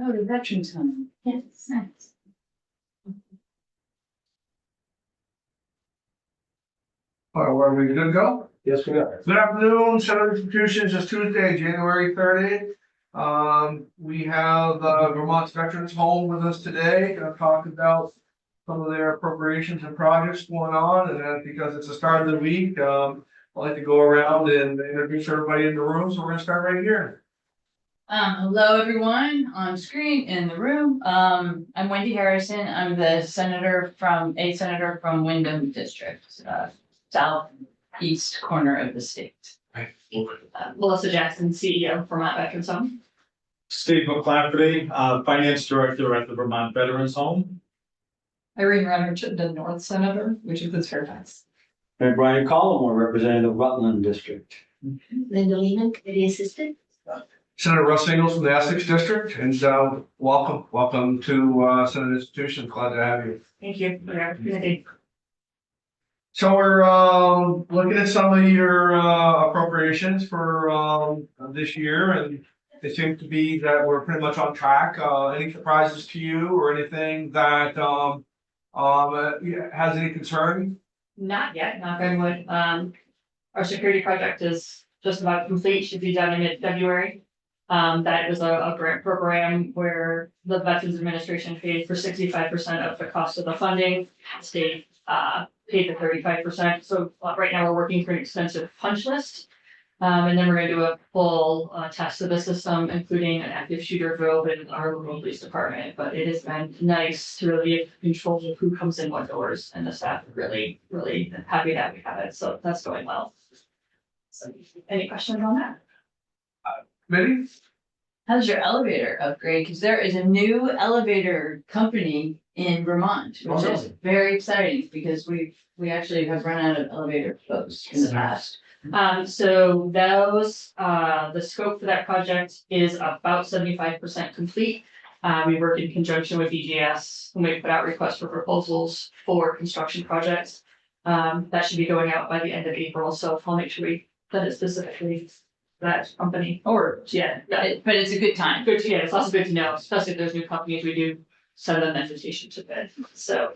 Oh, the Veterans Home. Yes, nice. All right, where are we good to go? Yes, we are. Good afternoon, Center Institutions, it's Tuesday, January 30th. We have Vermont Veterans Home with us today, gonna talk about some of their appropriations and projects going on, and then because it's the start of the week, I'd like to go around and introduce everybody in the room, so we're gonna start right here. Hello, everyone on screen in the room. I'm Wendy Harrison. I'm the senator from Wyndham District, southeast corner of the state. Melissa Jackson, CEO, Vermont Veterans Home. Steve McClafferty, Finance Director at the Vermont Veterans Home. Irene Rennerton, the North Senator, which includes Fairfax. And Brian Collmore, representing the Rutland District. Linda Lehman, Committee Assistant. Senator Russ Ingles from the Essex District, and welcome to Senate Institutions, glad to have you. Thank you for the opportunity. So we're looking at some of your appropriations for this year, and it seems to be that we're pretty much on track. Any surprises to you or anything that has any concern? Not yet, knock on wood. Our security project is just about complete, should be done in mid-February. That was a grant program where the Veterans Administration paid for 65% of the cost of the funding. The state paid for 35%. So right now we're working through an extensive punch list. And then we're gonna do a full test of the system, including an active shooter drill with our local police department. But it has been nice to really get control of who comes in what doors, and the staff are really, really happy that we have it. So that's going well. So any questions on that? Minnie? How's your elevator upgrade? Because there is a new elevator company in Vermont, which Oh, is really? very exciting because we actually have run out of elevator folks in the past. So those, the scope for that project is about 75% complete. We work in conjunction with DGS when we put out requests for proposals for construction projects. That should be going out by the end of April, so I'll make sure we put it specifically that company, or, yeah, But it's a good time. good to, yeah, it's also good to know, especially if there's new companies, we do send them an invitation to bid, so.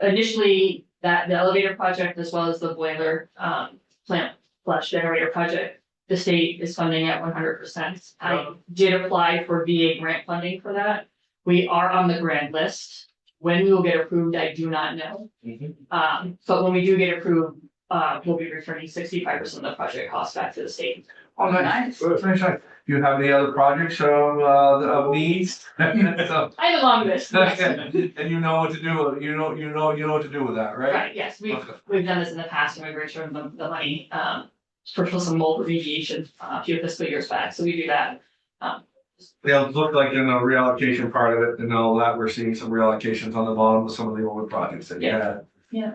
Initially, the elevator project as well as the boiler, plant flush generator project, the state is funding at 100%. I did apply for VA grant funding for that. We are on the grant list. When we will get approved, I do not know. But when we do get approved, we'll be returning 65% of the project cost back to the state. Oh, nice. Nice. Do you have any other projects of needs? So- I have a long list. Yes. And you know what to do, you know what to do with that, right? Right, yes, we've done this in the past, and we've returned the money, for some mold remediation, a few fiscal years back, so we do that. Yeah, it looked like in the reallocation part of it and all that, we're seeing some reallocations on the bottom of some of the older projects that you Yeah. had. Yeah.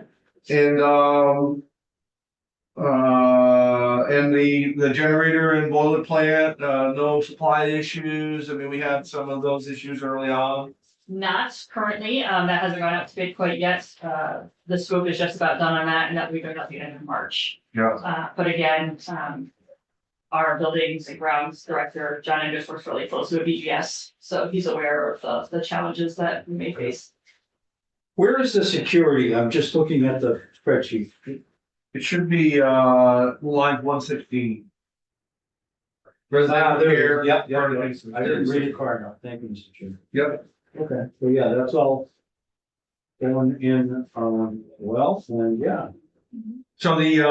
And the generator and boiler plant, no supply issues. I mean, we had some of those issues early on. Not currently, that hasn't gone out to bid quite yet, the scope is just about done on that, and that will be done at the end of March. Yeah. But again, our buildings and grounds director, John Andrews, works really closely with BGS, so he's aware of the challenges that we may face. Where is the security? I'm just looking at the spreadsheet. It should be line 116. Resident care. Yep. I didn't read it far enough. Thank you, Mr. Chairman. Yep. Okay, so yeah, that's all going in, well, and yeah. So the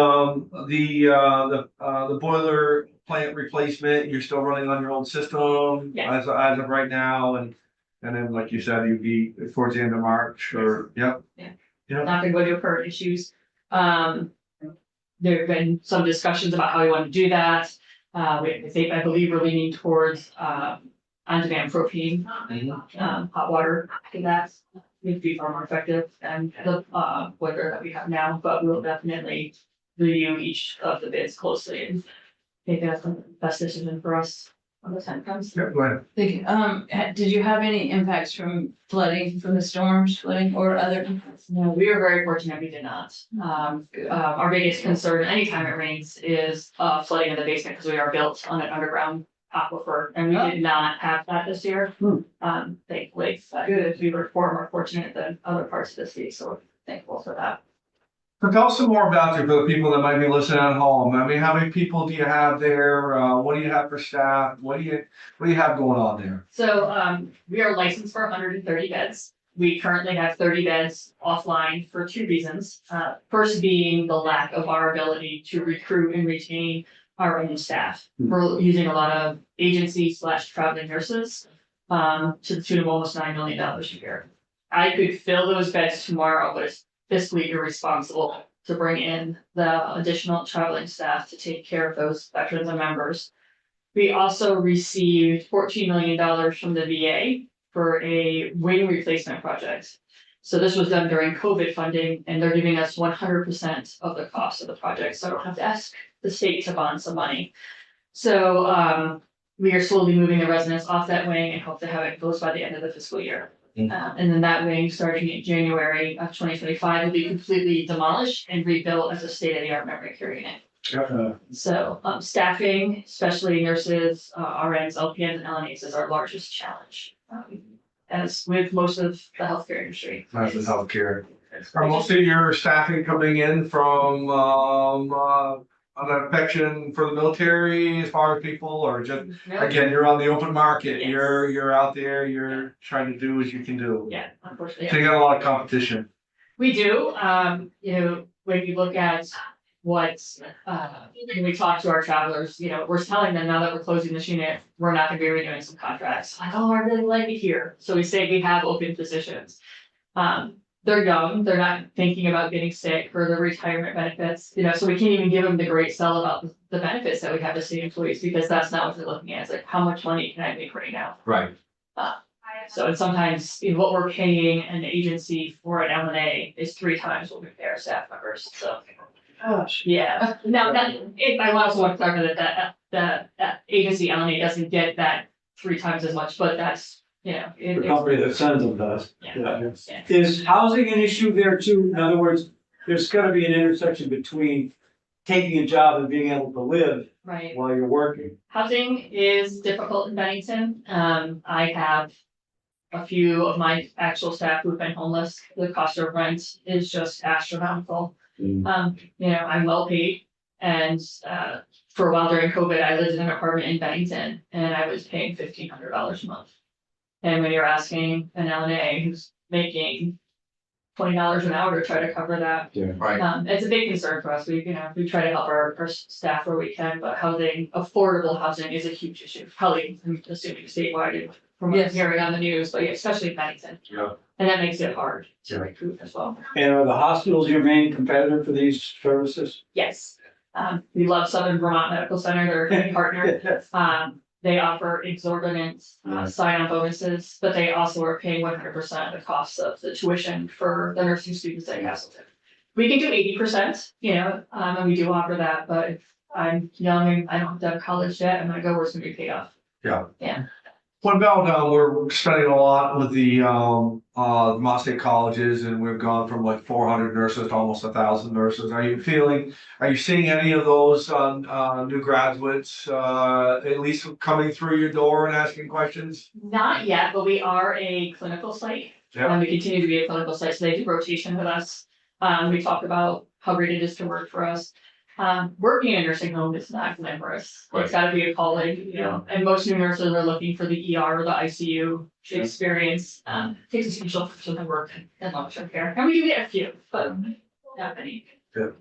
boiler plant replacement, you're still running on your old system Yeah. as of right now, and then like you said, you'd be towards the end of March or, yep. Not gonna go to current issues. There have been some discussions about how we want to do that. I believe we're leaning towards, on-demand propane, hot water, I think that's would be far more effective than the, boiler that we have now, but we'll definitely review each of the bids closely and make that's the best decision for us when the time comes. Yep, go ahead. Thank you. Did you have any impacts from flooding, from the storms, flooding or other impacts? No, we are very fortunate we did not. Our biggest concern anytime it rains is flooding in the basement because we are built on an underground aquifer, and we did not have that this year. Thankfully, we were far more fortunate than other parts of the state, so we're thankful for that. So tell us some more about you for the people that might be listening at home. I mean, how many people do you have there? What do you have for staff? What do you have going on there? So, we are licensed for 130 beds. We currently have 30 beds offline for two reasons. First being the lack of our ability to recruit and retain our own staff. We're using a lot of agency / traveling nurses, to the tune of almost $9 million a year. I could fill those beds tomorrow, but it's fiscally irresponsible to bring in the additional traveling staff to take care of those veterans and members. We also received $14 million from the VA for a wing replacement project. So this was done during COVID funding, and they're giving us 100% of the cost of the project, so I don't have to ask the state to bond some money. So we are slowly moving the residents off that wing and hope to have it closed by the end of the fiscal year. And then that wing, starting in January of 2025, will be completely demolished and rebuilt as a state-of-the-art memory care unit. So staffing, especially nurses, RNs, LPNs, and LNAs is our largest challenge. As with most of the healthcare industry. That's the healthcare. Are most of your staffing coming in from an affection for the military as far as people, or just again, you're on the open market, Yes. you're out there, you're trying to do what you can do. Yeah, unfortunately. So you got a lot of competition. We do, when you look at what, when we talk to our travelers, we're telling them now that we're closing this unit, we're not gonna be renewing some contracts. Like, oh, I really like it here. So we say we have open positions. They're young, they're not thinking about getting sick or their retirement benefits, so we can't even give them the great sell about the benefits that we have to state employees, because that's not what they're looking at. It's like, how much money can I make right now? Right. So and sometimes what we're paying an agency for an LNA is 3 times what we pay our staff members, so. Gosh. Yeah, now I also want to clarify that agency LNA doesn't get that 3 times as much, but that's, The company that sends them does. Yeah. Is housing an issue there too? In other words, there's gotta be an intersection between taking a job and being able to live Right. while you're working. Housing is difficult in Bennington. I have a few of my actual staff who've been homeless. The cost of rent is just astronomical. I'm well paid, and for a while during COVID, I lived in an apartment in Bennington, and I was paying $1,500 a month. And when you're asking an LNA who's making $20 an hour to try to cover that, Right. it's a big concern for us. We try to help our staff where we can, but affordable housing is a huge issue. Probably, I'm assuming statewide from what I'm Yes. hearing on the news, but yeah, especially in Bennington. Yeah. And that makes it hard to recruit as well. And are the hospitals your main competitor for these services? Yes. We love Southern Vermont Medical Center, they're a great partner. They offer exorbitant sign-on bonuses, but they also are paying 100% of the cost of the tuition for the nursing students at Castleton. We can do 80%, and we do offer that, but if I'm young and I don't have college debt, I'm gonna go where it's gonna be paid off. Yeah. What about, we're studying a lot with the Vermont State colleges, and we've gone from like 400 nurses to almost 1,000 nurses. Are you seeing any of those new graduates at least coming through your door and asking questions? Not yet, but we are a clinical site. Yeah. And we continue to be a clinical site, so they do rotation with us. We talk about how great it is to work for us. Working in a nursing home is not glamorous. It's gotta be a calling, and most new nurses are looking for the ER or the ICU experience. Takes a special person to work in long-term care, and we do get a few, but not many. Good.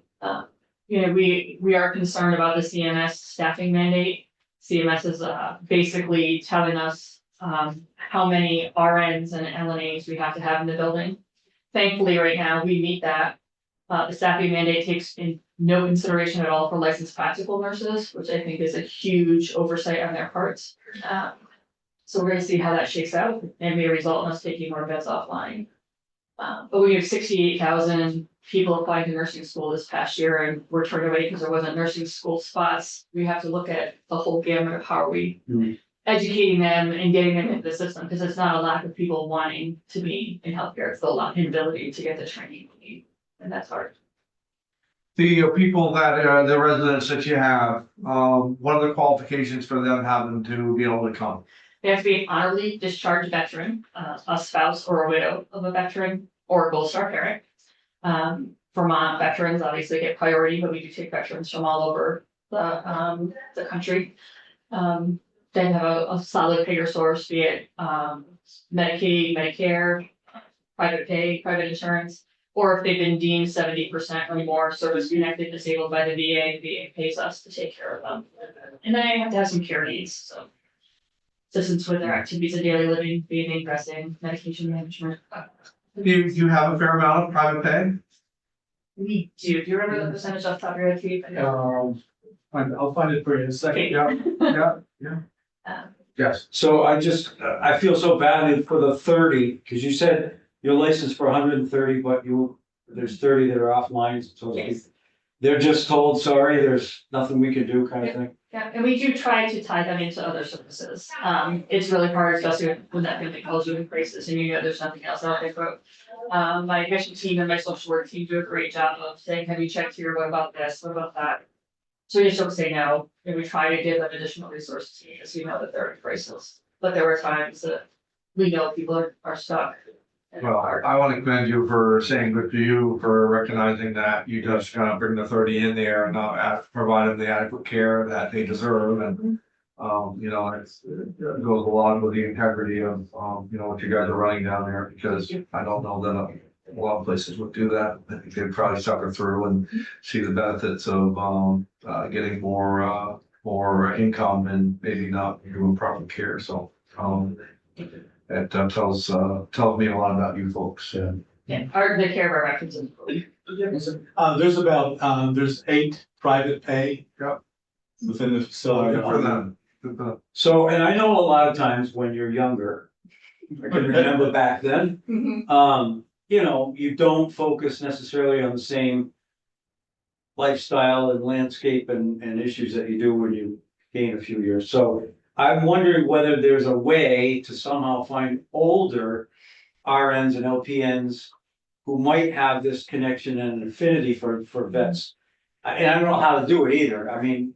We are concerned about the CMS staffing mandate. CMS is basically telling us how many RNs and LNAs we have to have in the building. Thankfully, right now, we meet that. The staffing mandate takes in no consideration at all for licensed practical nurses, which I think is a huge oversight on their parts. So we're gonna see how that shakes out and may result in us taking more beds offline. But we have 68,000 people applying to nursing school this past year, and we're turned away because there wasn't nursing school spots. We have to look at the whole gamut of how are we educating them and getting them into the system, because it's not a lack of people wanting to be in healthcare, it's the inability to get the training we need, and that's hard. The people that are the residents that you have, what are the qualifications for them having to be able to come? They have to be an honorably discharged veteran, a spouse or a widow of a veteran, or a Gold Star parent. Vermont veterans obviously get priority, but we do take veterans from all over the country. They have a solid payer source, be it, Medicaid, Medicare, private pay, private insurance, or if they've been deemed 70% or more service connected disabled by the VA pays us to take care of them. And then they have to have some care needs, so. Assistance with their activities of daily living, bathing, dressing, medication management. You have a fair amount of private pay? We do. Do you remember the percentage off the top of your head, Keith? I'll find it for you in a second. Yeah. Yes. So I feel so badly for the 30, because you said you're licensed for 130, but there's 30 that are offline, so to speak. Yes. They're just told, sorry, there's nothing we can do kind of thing. Yeah, and we do try to tie them into other services. It's really hard, especially when that family calls you in crisis and you know there's nothing else out there. But my admission team and my social work team do a great job of saying, have you checked here? What about this? What about that? So we just don't say no, and we try to give them additional resources because we know that they're in crisis. But there were times that we know people are stuck. and Well, are- I want to commend you for saying good for you for recognizing that you just kind of bring the 30 in there and provide them the adequate care that they deserve and. You know, it goes along with the integrity of, you know, what you guys are running down there, because I don't know that a lot of places would do that. I think they'd probably suffer through and see the benefits of, getting more income and maybe not doing proper care, so, it tells me a lot about you folks, and. Yeah, the care of our veterans is There's about, there's 8 private pay. Yep. Within the facility. Good for them. Good for them. So, and I know a lot of times when you're younger, I can remember back then, you know, you don't focus necessarily on the same lifestyle and landscape and issues that you do when you gain a few years. So I'm wondering whether there's a way to somehow find older RNs and LPNs who might have this connection and affinity for vets. And I don't know how to do it either. I mean,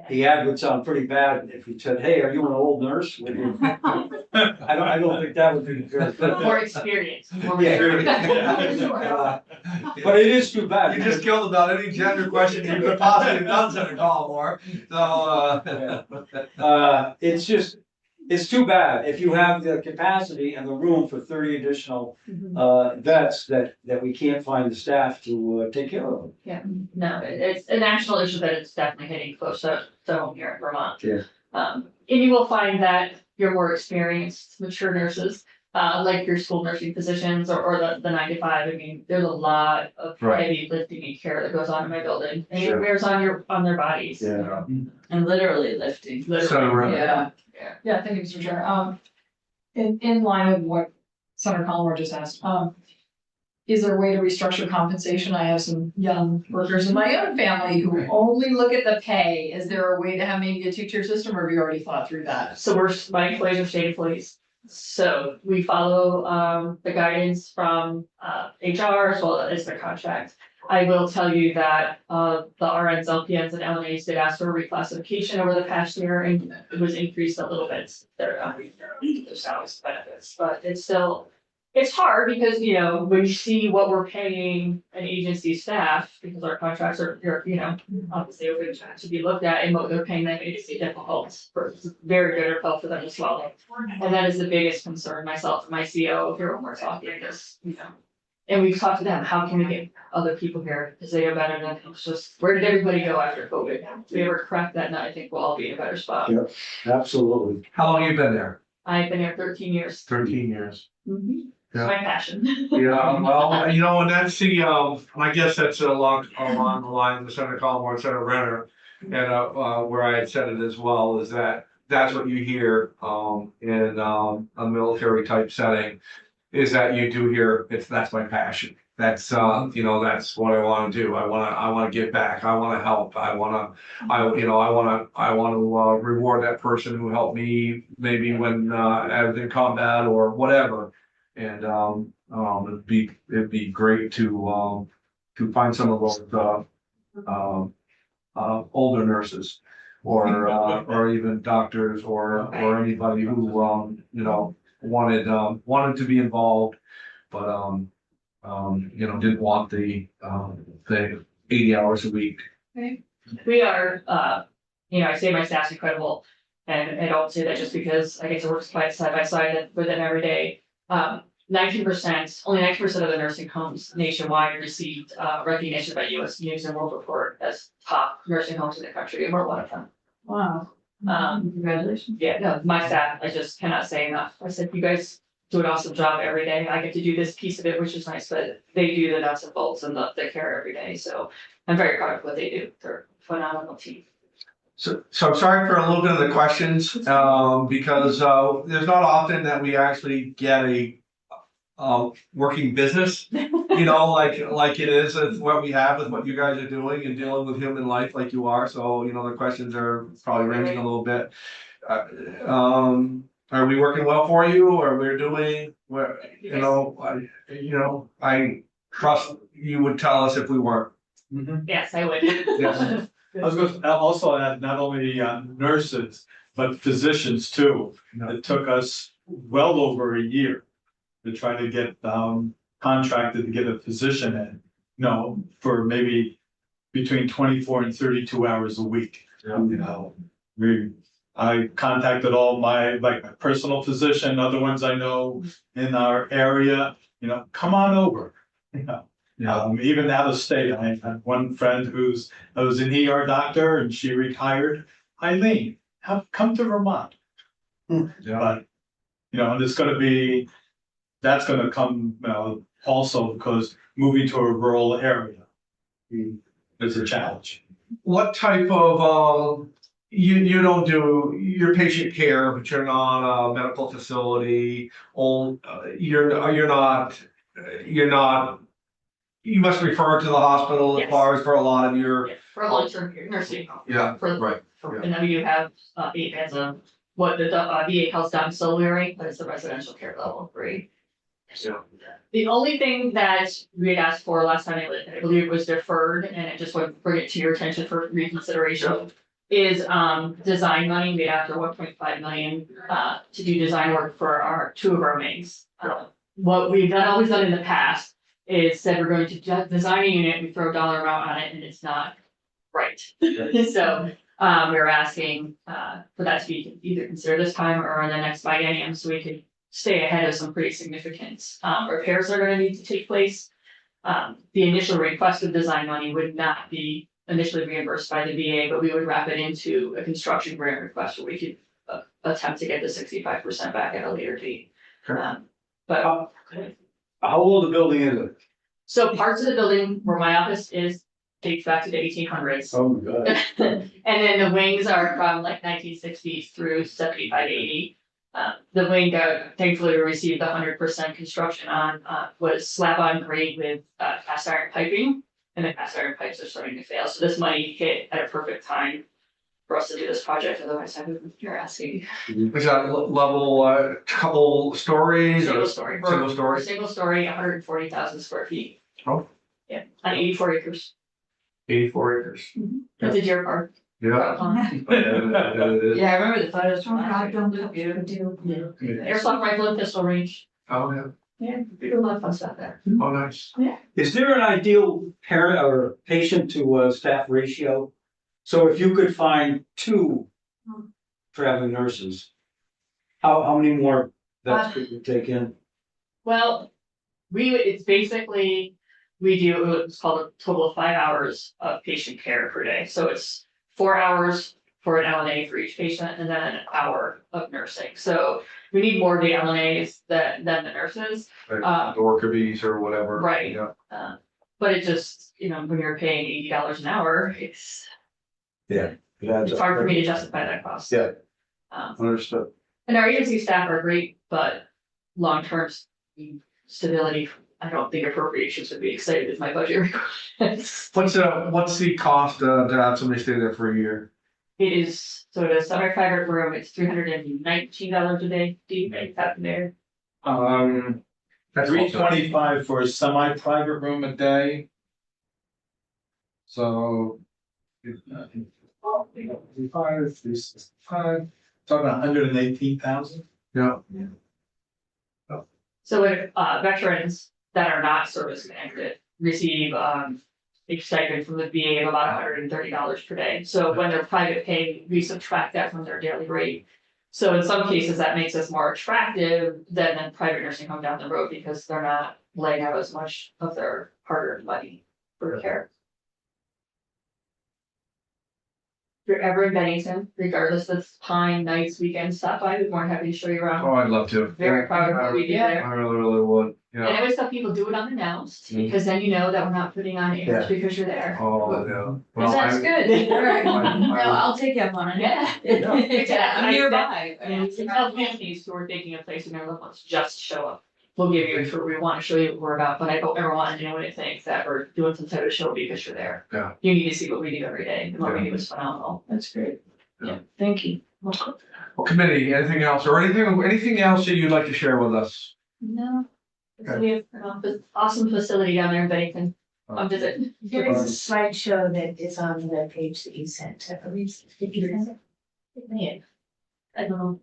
the ad would sound pretty bad if you said, hey, are you an old nurse? I don't think that would be good. more experience. More Yeah. But it is too bad. You just killed about any gender question you could possibly have done in a call for, so, It's too bad if you have the capacity and the room for 30 additional vets that we can't find the staff to take care of them. Yeah, no, it's a national issue that it's definitely hitting close to home here in Vermont. Yeah. And you will find that your more experienced, mature nurses, like your school nursing physicians or the 9 to 5, I mean, there's a lot of Right. heavy lifting and care that goes on in my building. And it Sure. wears on their bodies. Yeah. And literally lifting. Literally. Yeah. Yeah, thank you, Mr. Chair. In line with what Senator Collmore just asked, is there a way to restructure compensation? I have some young workers in my own family who only look at the pay. Is there a way to have maybe a 2-tier system, or have you already thought through that? So my employees are state employees. So we follow the guidance from HR as well as their contract. I will tell you that the RNs, LPNs, and LNAs did ask for a reclassification over the past year, and it was increased a little bit. Their salaries benefits, but it's hard because, you know, when you see what we're paying an agency staff, because our contracts are, you know, obviously open to be looked at, and what they're paying them, it's difficult, it's very difficult for them to swallow. And that is the biggest concern, myself and my CO here when we're talking this, you know. And we've talked to them, how can we get other people here, because they are better than, it's just, where did everybody go after COVID? If we ever crack that nut, I think we'll all be in a better spot. Yeah. Absolutely. how long have you been there? I've been here 13 years. 13 years. It's Yeah. my passion. Yeah, well, you know, and that's the, I guess that's along the line of Senator Collmore and Senator Renner. And, where I had said it as well, is that that's what you hear, in, a military type setting. Is that you do hear, that's my passion. That's, you know, that's what I wanna do. I wanna give back. I wanna help. I wanna reward that person who helped me maybe when, I was in combat or whatever. And, it'd be great to, to find some of those, older nurses. Or even doctors or anybody who, you know, wanted to be involved. But, you know, didn't want the 80 hours a week. We are, you know, I say my staff's incredible, and I don't say that just because I get to work side by side with them every day. 19%, only 19% of the nursing homes nationwide received recognition by US News and World Report as top nursing homes in the country, and we're one of them. Wow. Congratulations. Yeah, no, my staff, I just cannot say enough. I said, you guys do an awesome job every day. I get to do this piece of it, which is nice, but they do the nuts and bolts and the care every day, so I'm very proud of what they do. They're a phenomenal team. So I'm sorry for a little bit of the questions, because, there's not often that we actually get a working business, you know, like it is, it's what we have with what you guys are doing and dealing with human life like you are, so, you know, the questions are probably ranging a little bit. Are we working well for you, or we're doing, where, you know, I trust you would tell us if we weren't. Yes, I would. Yes. I was going to also add not only nurses, but physicians too. It took us well over a year to try to get contracted to get a physician in, you know, for maybe between 24 and 32 hours a week. You know, I contacted all my personal physician, other ones I know in our area, you know, come on over, you know. Even out of state, I had one friend who's an ER doctor and she retired. Eileen, come to Vermont. But, you know, and that's gonna come also because moving to a rural area is a challenge. What type of, you don't do your patient care, but you're not a medical facility, you're not, you must refer to the hospital as Yes. far as for a lot of your. Yeah, for long-term care nursing home. Yeah, For, right. and then you have, it as a, what the VA calls domiciliary, but it's a residential care level 3. Yeah. The only thing that we had asked for last time, I believe it was deferred, and I just want to bring it to your attention for reconsideration. Is design money. We after 1.5 million to do design work for 2 of our wings. What we've always done in the past is said we're going to design a unit, we throw a dollar amount on it, and it's not right. So we're asking for that to be either considered this time or in the next biennium, so we can stay ahead of some pretty significant repairs that are going to need to take place. The initial request of design money would not be initially reimbursed by the VA, but we would wrap it into a construction grant request where we could attempt to get the 65% back at a later date. Sure. But How old a building is it? so parts of the building where my office is dates back to the 1800s. Oh, my God. And then the wings are from like 1960s through 75, 80. The wing that thankfully we received 100% construction on was slab on grade with cast iron piping, and the cast iron pipes are starting to fail. So this money hit at a perfect time for us to do this project. Otherwise, I would you're asking. Is that level, couple stories or? Single story. Single story? Single story, 140,000 square feet. Oh. Yeah, on 84 acres. 84 acres. That's a deer park. Yeah. Yeah, I remember the photos from Oh, God, last year. don't look beautiful. Airsoft rifle and pistol range. Oh, yeah. Yeah, we do a lot of fun stuff there. Oh, nice. Is there an ideal parent or patient to staff ratio? So if you could find 2 traveling nurses, how many more vets could you take in? Well, it's basically, we do, it's called a total of 5 hours of patient care per day. So it's 4 hours for an LNA for each patient and then an hour of nursing. So we need more of the LNAs than the nurses. Like the worker bees or whatever. Right. Yeah. But it just, when you're paying $80 an hour, it's hard for me to justify that cost. Yeah. Um, Understood. And our agency staff are great, but long-term stability, I don't think appropriations would be excited with my budget requirements. What's the cost to have somebody stay there for a year? It is, so the semi-private room, it's $319 a day. Do you make that there? That's $325 for a semi-private room a day. So. 5, talking 118,000. Yeah. So if veterans that are not service connected receive a stipend from the VA of about $130 per day. So when they're private pay, we subtract that from their daily rate. So in some cases, that makes us more attractive than the private nursing home down the road because they're not laying out as much of their hard-earned money for care. If you're ever in Bennington, regardless of time, nights, weekends, stop by, we'd be more than happy to show you around. Oh, I'd love to. Very proud of what we do there. I really would, And I yeah. always tell people, do it unannounced, Mhm. because then you know that we're not putting on airs Yeah. because you're there. Oh, yeah. Well, That's I- good. All right. I- No, I'll take you up on it. Yeah. Yeah, I'm nearby. I mean, And tell families who are thinking of placing their loved ones, just show up. We'll give you a tour, we want to show you what we're about, but I don't ever want anyone to think that we're doing some type of show because you're there. Yeah. You need to see what we do every day, and what we do is phenomenal. That's great. Yeah. Thank you. Well, committee, anything else or anything else that you'd like to share with us? No. We have an awesome facility down there in Bennington, come visit. There is a slideshow that is on the webpage that you sent, I believe, did you send it? Man, I don't know.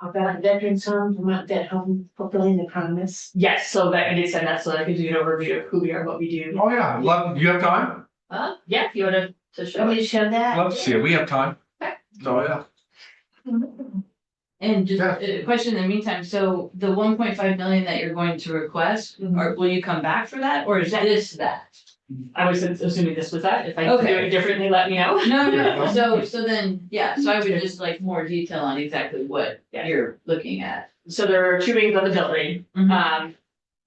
about veterans home, Vermont Vet Home, fulfilling the promise. Yes, so that I did send that, so that gives you an overview of who we are, what we do. Oh, yeah, do you have time? Yeah, if you want to show Want me it. to show that? Love to see it, we have time. So, yeah. And just Yeah. a question in the meantime, so the 1.5 million that you're going to request, or will you come back for that, or is this that? I was assuming this was that, if I do Okay. it differently, let me know. No, Yeah. no, so then, yeah, so I would just like more detail on exactly what Yeah. you're looking at. So there are two wings on the building, Mhm.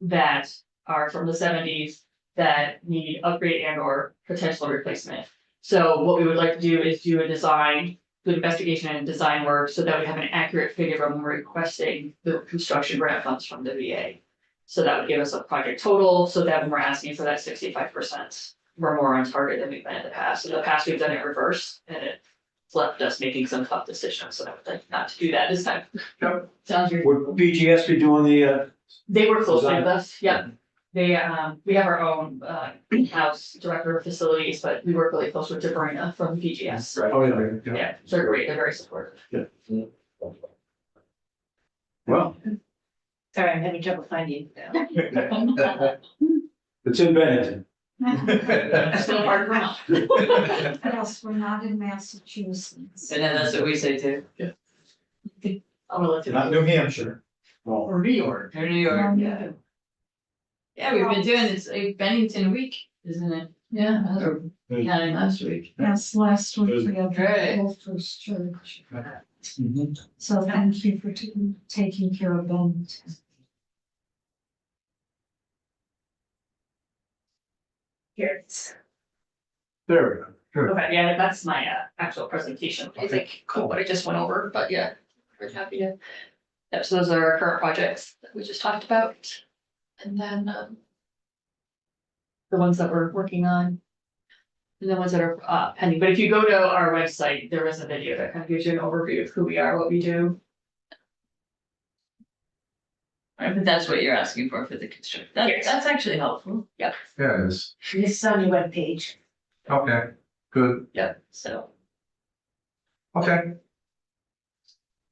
that are from the seventies that need upgrade and or potential replacement. So what we would like to do is do a design, do investigation and design work so that we have an accurate figure when we're requesting the construction grant funds from the VA. So that would give us a project total, so that when we're asking for that 65%, we're more on target than we've been in the past. In the past, we've done it reverse and it's left us making some tough decisions, so I would like not to do that this time. Sounds good. Would BGS be doing the, They work closely Design. with us, yeah. They, we have our own, in-house director of facilities, but we work really close with Sabrina from PGS. Oh, yeah. Yeah, they're great, they're very supportive. well, Sorry, I'm having trouble finding it now. it's in Bennington. Still hard for us. Yes, we're not in Massachusetts. And then that's what we say too. I'm gonna let you Not know. New Hampshire. Or New York. Or New York, yeah. Um, Yeah, we've been doing this like Bennington week, isn't it? Yeah. Or counting last week. Yes, last week we had Right. the first church. Mhm. So thank you for taking care of them. Here it's. There we go. Good. Okay, yeah, that's my actual presentation, I think, cool, what I just went over, but yeah, we're happy to. Yep, so those are our current projects that we just talked about. And then, the ones that we're working on. And the ones that are pending, but if you go to our website, there is a video that kind of gives you an overview of who we are, what we do. Right, but that's what you're asking for the construction. Yes. That's actually helpful. Yeah, it is. This is on your webpage. Okay, good, Yep, so. okay.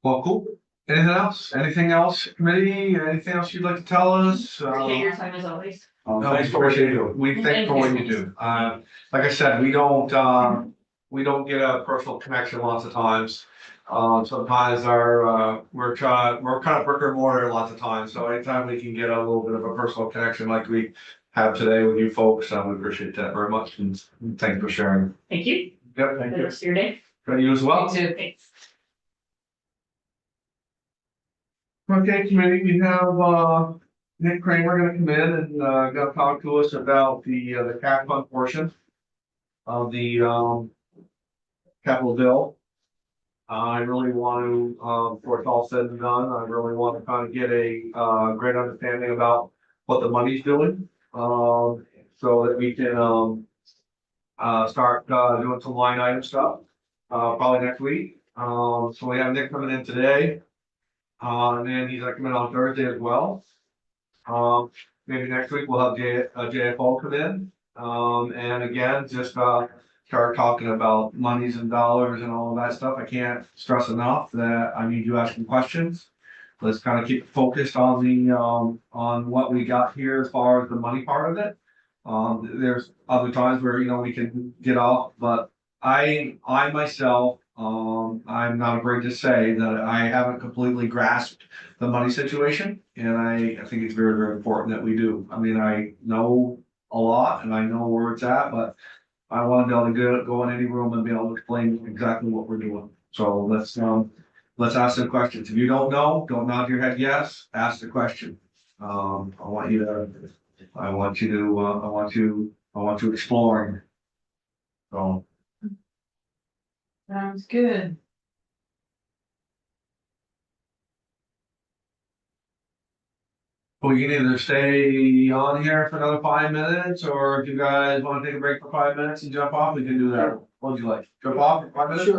Well, cool. Anything else, committee? Anything else you'd like to tell us? Appreciate your time as always. No, Thanks for what you do. We thank for what you do. Like I said, we don't get a personal connection lots of times. Sometimes we're kind of brick and mortar lots of times, so anytime we can get a little bit of a personal connection like we have today with you folks, we appreciate that very much, and thanks for sharing. Thank you. Yep, Have thank a you. good rest of your day. And you as well. Me too. Thanks. Okay, committee, we have, Nick Kramer gonna come in and, gonna talk to us about the CAC fund portion of the, capital bill. I really want to, before it's all said and done, I really want to kind of get a, great understanding about what the money's doing. So that we can, start, doing some line item stuff, probably next week. So we have Nick coming in today. And then he's gonna come in on Thursday as well. Maybe next week we'll have JFO come in, And again, just, start talking about monies and dollars and all of that stuff. I can't stress enough that I need you asking questions. Let's kind of keep focused on on what we got here as far as the money part of it. There's other times where, we can get off, but I myself, I'm not afraid to say that I haven't completely grasped the money situation. And I think it's very, very important that we do. I mean, I know a lot and I know where it's at, but I want to be able to go in any room and be able to explain exactly what we're doing. So let's ask some questions. If you don't know, don't nod your head yes, ask the question. I want you to explore. So. Sounds good. We can either stay on here for another 5 minutes, or if you guys want to take a break for 5 minutes and jump off, we can do that. What would you like? Jump off for 5 minutes?